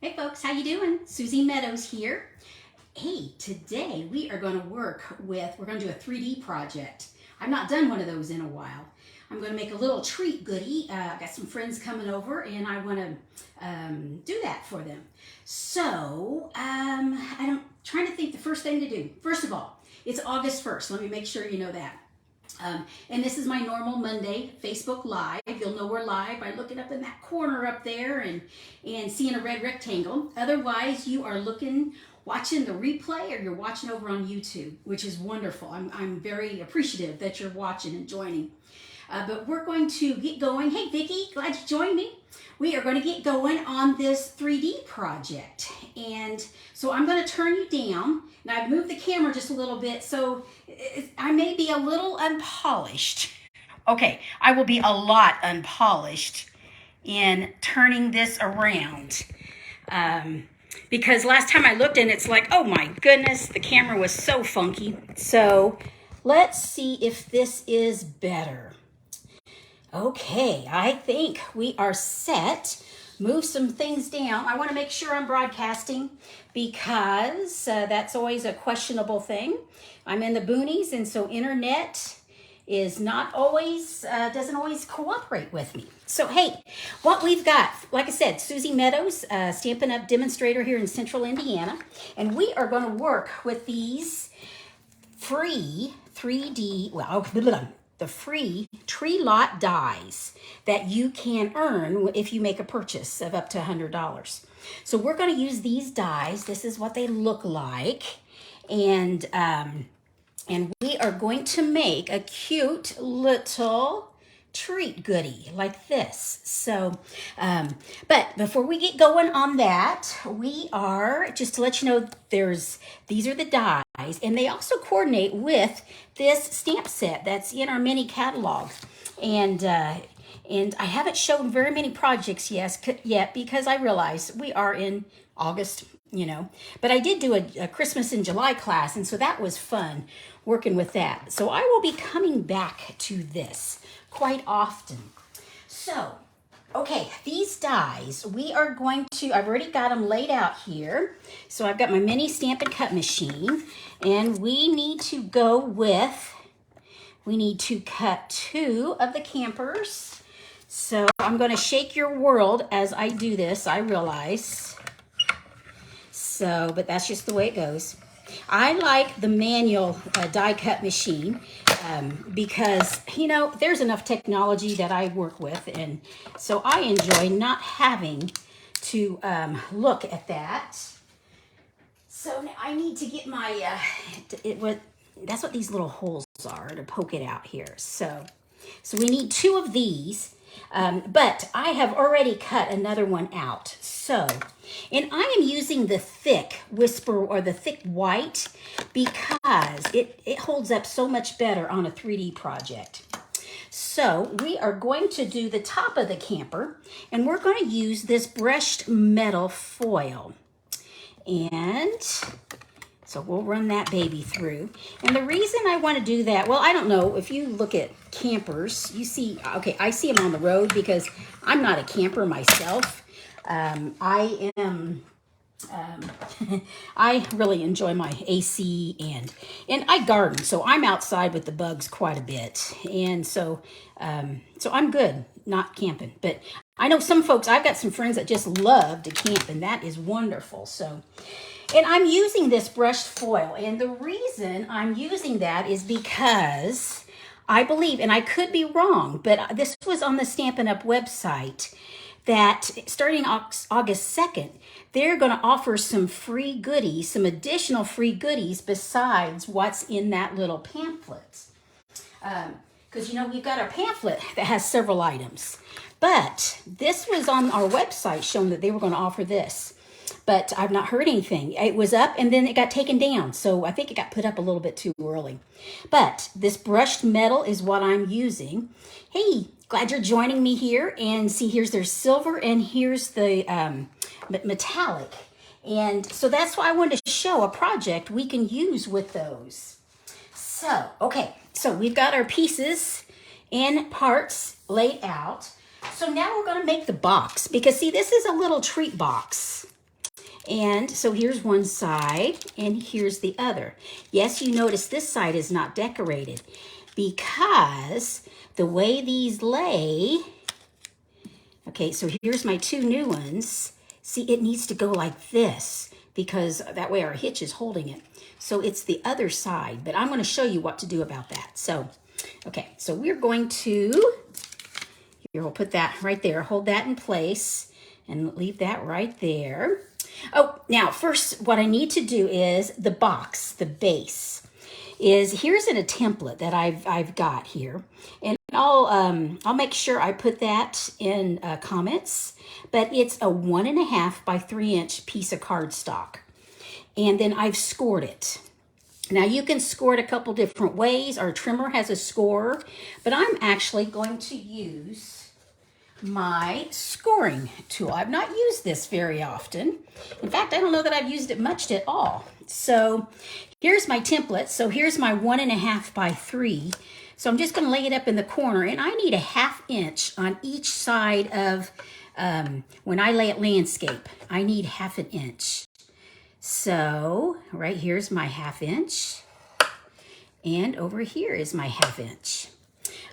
Hey folks, how you doing? Suzy Meadows here. Hey, today we are going to we're going to do a 3D project. I've not done one of those in a while. I'm going to make a little treat goodie. I've got some friends coming over and I want to do that for them. So, I'm trying to think the first thing to do. First of all, it's August 1st. Let me make sure you know that. And this is my normal Monday Facebook Live. You'll know we're live by looking up in that corner up there and seeing a red rectangle. Otherwise, you are watching the replay, or you're watching over on YouTube, which is wonderful. I'm very appreciative that you're watching and joining. But we're going to get going. Hey, Vicki, glad you joined me. We are going to get going on this 3D project. And so I'm going to turn you down. Now I've moved the camera just a little bit, so I may be a little unpolished. Okay, I will be a lot unpolished in turning this around. Because last time I looked and it's like, oh my goodness, the camera was so funky. So let's see if this is better. Okay, I think we are set. Move some things down. I want to make sure I'm broadcasting because that's always a questionable thing. I'm in the boonies, and so internet is not always, doesn't always cooperate with me. So, hey, what we've got, like I said, Suzy Meadows, Stampin' Up! Demonstrator here in Central Indiana, and we are going to work with these free 3D, the free tree lot dies that you can earn if you make a purchase of up to $100. So we're going to use these dies. This is what they look like. And we are going to make a cute little treat goodie like this. So, but before we get going on that, we are, just to let you know, these are the dies, and they also coordinate with this stamp set that's in our mini catalog. And I haven't shown very many projects yet because I realize we are in August, but I did do a Christmas in July class, and so that was fun working with that. So I will be coming back to this quite often. So, okay, these dies, we are going to, I've already got them laid out here. So I've got my mini Stampin' Cut machine, and we need to cut 2 of the campers. So I'm going to shake your world as I do this, I realize. So, but that's just the way it goes. I like the manual die cut machine because, there's enough technology that I work with, and so I enjoy not having to look at that. So now I need to get my, that's what these little holes are to poke it out here. So we need 2 of these, but I have already cut another one out. So, and I am using the thick Whisper or the thick white because it holds up so much better on a 3D project. So we are going to do the top of the camper, and we're going to use this brushed metal foil. And so we'll run that baby through. And the reason I want to do that, well, I don't know, if you look at campers, you see, okay, I see them on the road because I'm not a camper myself. I really enjoy my AC and I garden, so I'm outside with the bugs quite a bit. And so I'm good not camping, but I know some folks, I've got some friends that just love to camp, and that is wonderful. So, and I'm using this brushed foil, and the reason I'm using that is because I believe, and I could be wrong, but this was on the Stampin' Up! Website, that starting August 2nd, they're going to offer some free goodies, some additional free goodies besides what's in that little pamphlet. Because, we've got our pamphlet that has several items. But this was on our website showing that they were going to offer this. But I've not heard anything. It was up and then it got taken down. So I think it got put up a little bit too early. But this brushed metal is what I'm using. Hey, glad you're joining me here. And see, there's silver and here's the metallic. And so that's why I wanted to show a project we can use with those. So, okay, so we've got our pieces and parts laid out. So now we're going to make the box because, see, this is a little treat box. And so here's one side and here's the other. Yes, you notice this side is not decorated because the way these lay, okay, so here's my two new ones. See, it needs to go like this because that way our hitch is holding it. So it's the other side, but I'm going to show you what to do about that. So, okay, so we're going to, here, we'll put that right there. Hold that in place and leave that right there. Oh, now first what I need to do is the box, the base, is here's in a template that I've got here. And I'll make sure I put that in comments, but it's a 1.5 by 3 inch piece of cardstock. And then I've scored it. Now you can score it a couple different ways. Our trimmer has a scorer, but I'm actually going to use my scoring tool. I've not used this very often. In fact, I don't know that I've used it much at all. So here's my template. So here's my 1.5 by 3. So I'm just going to lay it up in the corner, and I need a 1/2 inch on each side of, when I lay it landscape, I need 1/2 inch. So right here's my 1/2 inch, and over here is my 1/2 inch.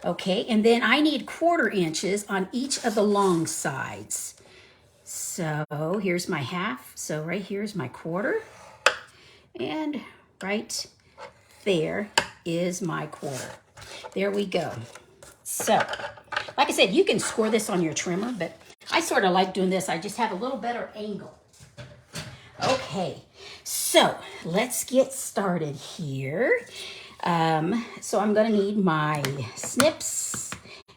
Okay, and then I need 1/4 inches on each of the long sides. So here's my 1/2. So right here's my 1/4. And right there is my 1/4. There we go. So, like I said, you can score this on your trimmer, but I sort of like doing this. I just have a little better angle. Okay, so let's get started here. So I'm going to need my snips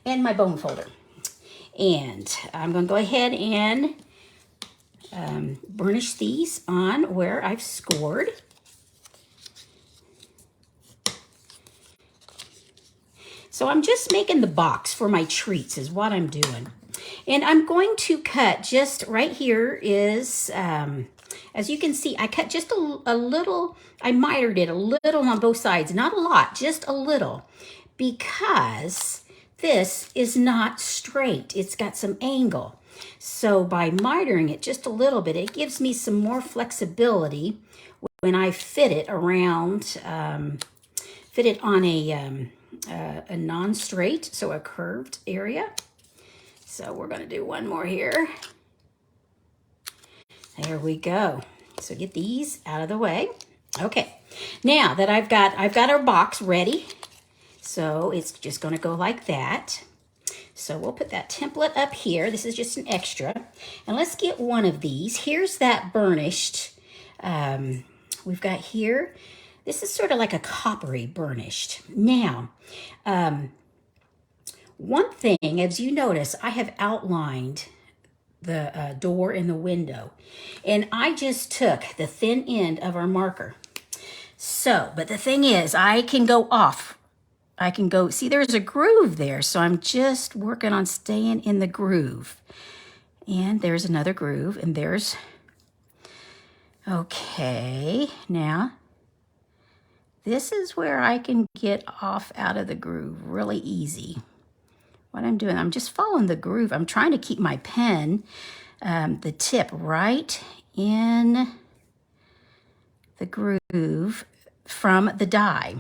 and my bone folder. And I'm going to go ahead and burnish these on where I've scored. So I'm just making the box for my treats is what I'm doing. And I'm going to cut just right here is, as you can see, I cut just a little, I mitered it a little on both sides, not a lot, just a little, because this is not straight. It's got some angle. So by mitering it just a little bit, it gives me some more flexibility when I fit it around, fit it on a non-straight, so a curved area. So we're going to do one more here. There we go. So get these out of the way. Okay, now that I've got our box ready, so it's just going to go like that. So we'll put that template up here. This is just an extra. And let's get one of these. Here's that burnished. We've got here. This is sort of like a coppery burnished. Now, one thing, as you notice, I have outlined the door and the window. And I just took the thin end of our marker. So, but the thing is, I can go off. I can go, see there's a groove there. So I'm just working on staying in the groove. And there's another groove, and there's, okay, now this is where I can get off out of the groove really easy. What I'm doing, I'm just following the groove. I'm trying to keep my pen, the tip right in the groove from the die.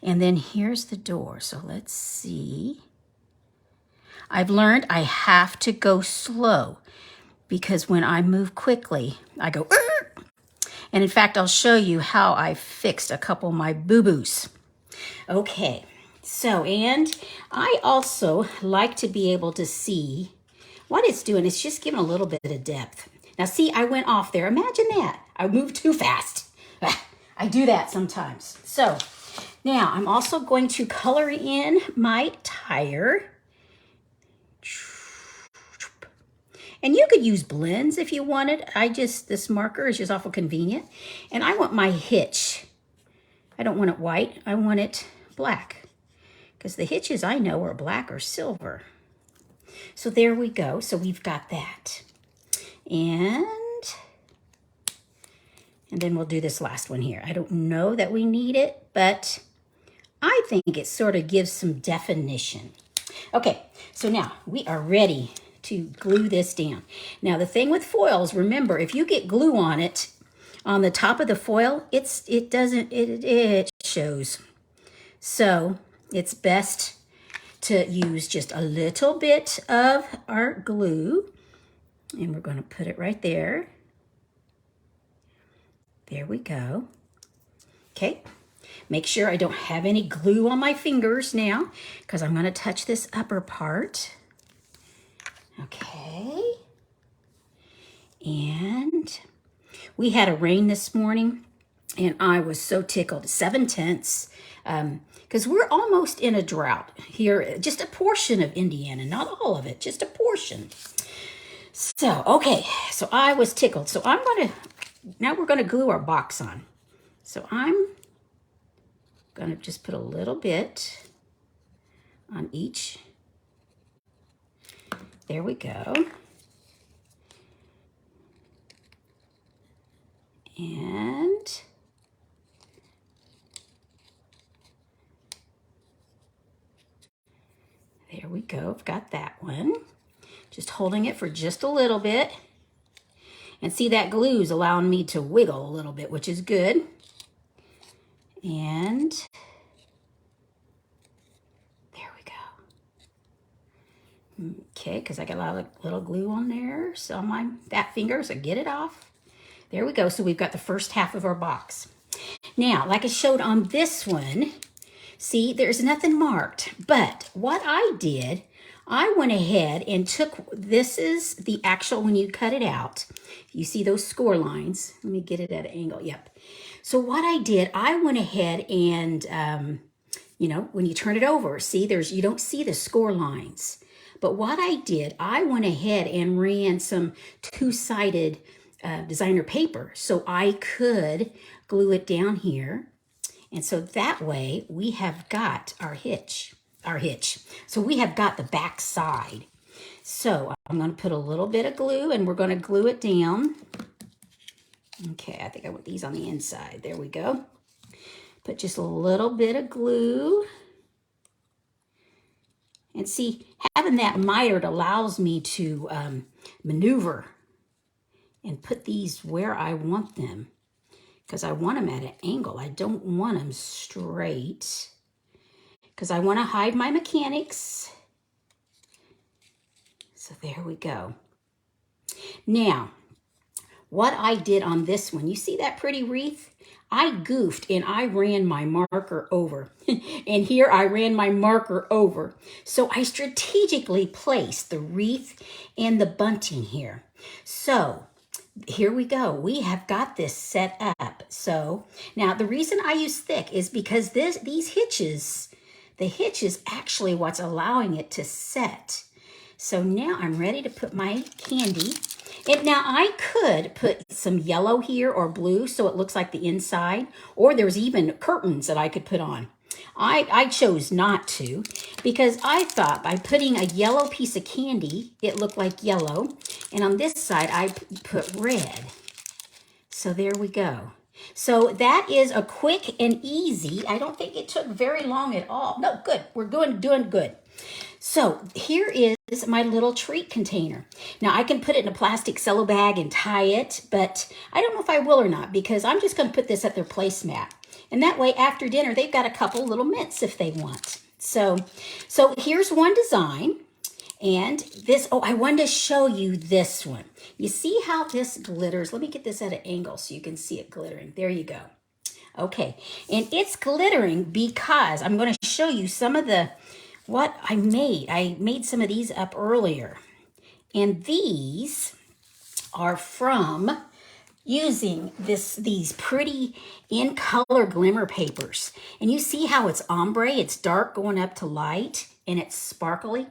And then here's the door. So let's see. I've learned I have to go slow because when I move quickly, I go, "Arr!" And in fact, I'll show you how I fixed a couple of my boo-boos. Okay, so, and I also like to be able to see what it's doing. It's just giving a little bit of depth. Now see, I went off there. Imagine that. I moved too fast. I do that sometimes. So now I'm also going to color in my tire. And you could use blends if you wanted. This marker is just awful convenient. And I want my hitch. I don't want it white. I want it black. Because the hitches I know are black or silver. So there we go. So we've got that. And then we'll do this last one here. I don't know that we need it, but I think it sort of gives some definition. Okay, so now we are ready to glue this down. Now the thing with foils, remember, if you get glue on it, on the top of the foil, it shows. So it's best to use just a little bit of our glue, and we're going to put it right there. There we go. Okay. Make sure I don't have any glue on my fingers now, because I'm going to touch this upper part. Okay. And we had a rain this morning, and I was so tickled. 7/10, because we're almost in a drought here. Just a portion of Indiana, not all of it, just a portion. So, okay, so I was tickled. So now we're going to glue our box on. So I'm going to just put a little bit on each. There we go. And there we go. I've got that one. Just holding it for just a little bit. And see, that glue's allowing me to wiggle a little bit, which is good. And there we go. Okay, because I got a lot of little glue on there. So on my fat finger, so get it off. There we go. So we've got the first half of our box. Now, like I showed on this one, see, there's nothing marked. But what I did, I went ahead and took, this is the actual, when you cut it out, you see those score lines. Let me get it at an angle. Yep. So what I did, I went ahead and, you know, when you turn it over, see, you don't see the score lines. But what I did, I went ahead and ran some two-sided designer paper so I could glue it down here. And so that way we have got our hitch. So we have got the back side. So I'm going to put a little bit of glue, and we're going to glue it down. Okay, I think I want these on the inside. There we go. Put just a little bit of glue. And see, having that mitered allows me to maneuver and put these where I want them, because I want them at an angle. I don't want them straight, because I want to hide my mechanics. So there we go. Now, what I did on this one, you see that pretty wreath? I goofed and I ran my marker over. And here I ran my marker over. So I strategically placed the wreath and the bunting here. So here we go. We have got this set up. So now the reason I use thick is because these hitches, the hitch is actually what's allowing it to set. So now I'm ready to put my candy. And now I could put some yellow here or blue so it looks like the inside, or there's even curtains that I could put on. I chose not to, because I thought by putting a yellow piece of candy, it looked like yellow. And on this side, I put red. So there we go. So that is a quick and easy. I don't think it took very long at all. No, good. We're doing good. So here is my little treat container. Now I can put it in a plastic cello bag and tie it, but I don't know if I will or not, because I'm just going to put this at their placemat. And that way after dinner, they've got a couple little mints if they want. So here's one design. And this, oh, I wanted to show you this one. You see how this glitters? Let me get this at an angle so you can see it glittering. There you go. Okay, and it's glittering because I'm going to show you some of what I made. I made some of these up earlier. And these are from using these pretty in color glimmer papers. And you see how it's ombre, it's dark going up to light, and it's sparkly.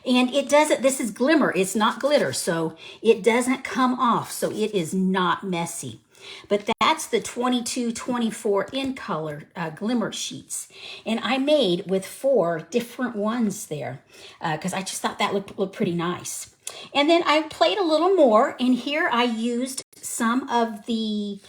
And it doesn't, this is glimmer, it's not glitter, so it doesn't come off, so it is not messy. But that's the 22-24 in color glimmer sheets. And I made with 4 different ones there because I just thought that looked pretty nice. And then I played a little more, and here I used some of the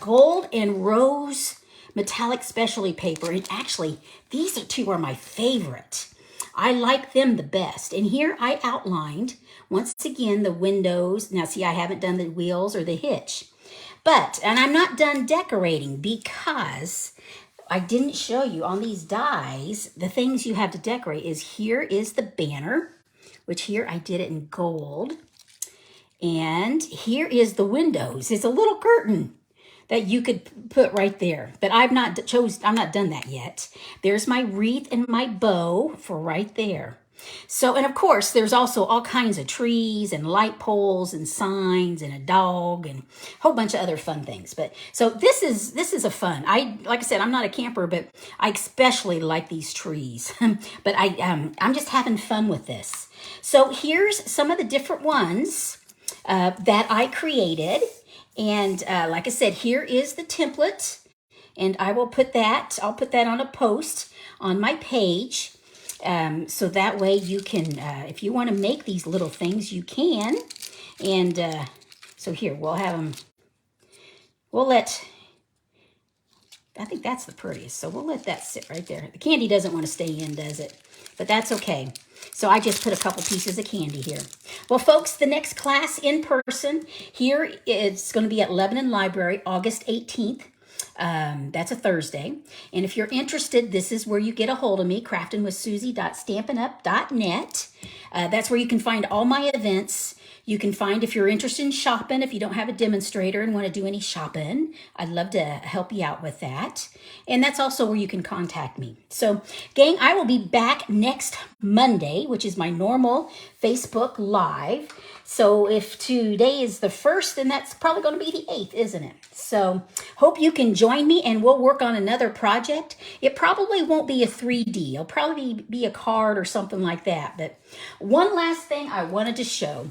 gold and rose metallic specialty paper. And actually, these two are my favorite. I like them the best. And here I outlined, once again, the windows. Now see, I haven't done the wheels or the hitch. And I'm not done decorating because I didn't show you on these dies, the things you have to decorate here is the banner, which here I did it in gold. And here is the windows. It's a little curtain that you could put right there. But I'm not done that yet. There's my wreath and my bow for right there. So, and of course, there's also all kinds of trees and light poles and signs and a dog and a whole bunch of other fun things. But so this is a fun. Like I said, I'm not a camper, but I especially like these trees. But I'm just having fun with this. So here's some of the different ones that I created. And like I said, here is the template, and I'll put that on a post on my page. So that way you can, if you want to make these little things, you can. And so here, we'll have them, I think that's the prettiest. So we'll let that sit right there. The candy doesn't want to stay in, does it? But that's okay. So I just put a couple pieces of candy here. Well, folks, the next class in person here is going to be at Lebanon Library, August 18th. That's a Thursday. And if you're interested, this is where you get a hold of me, craftingwithsuzy.stampinup.net. That's where you can find all my events. You can find, if you're interested in shopping, if you don't have a demonstrator and want to do any shopping, I'd love to help you out with that. And that's also where you can contact me. So, gang, I will be back next Monday, which is my normal Facebook Live. So if today is the 1st, then that's probably going to be the 8th, isn't it? So hope you can join me and we'll work on another project. It probably won't be a 3D. It'll probably be a card or something like that. But one last thing I wanted to show.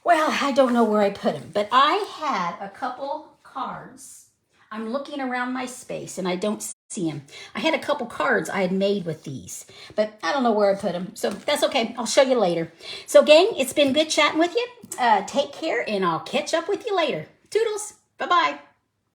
Well, I don't know where I put them, but I had a couple cards. I'm looking around my space and I don't see them. I had a couple cards I had made with these, but I don't know where I put them. So that's okay. I'll show you later. So gang, it's been good chatting with you. Take care and I'll catch up with you later. Toodles. Bye-bye.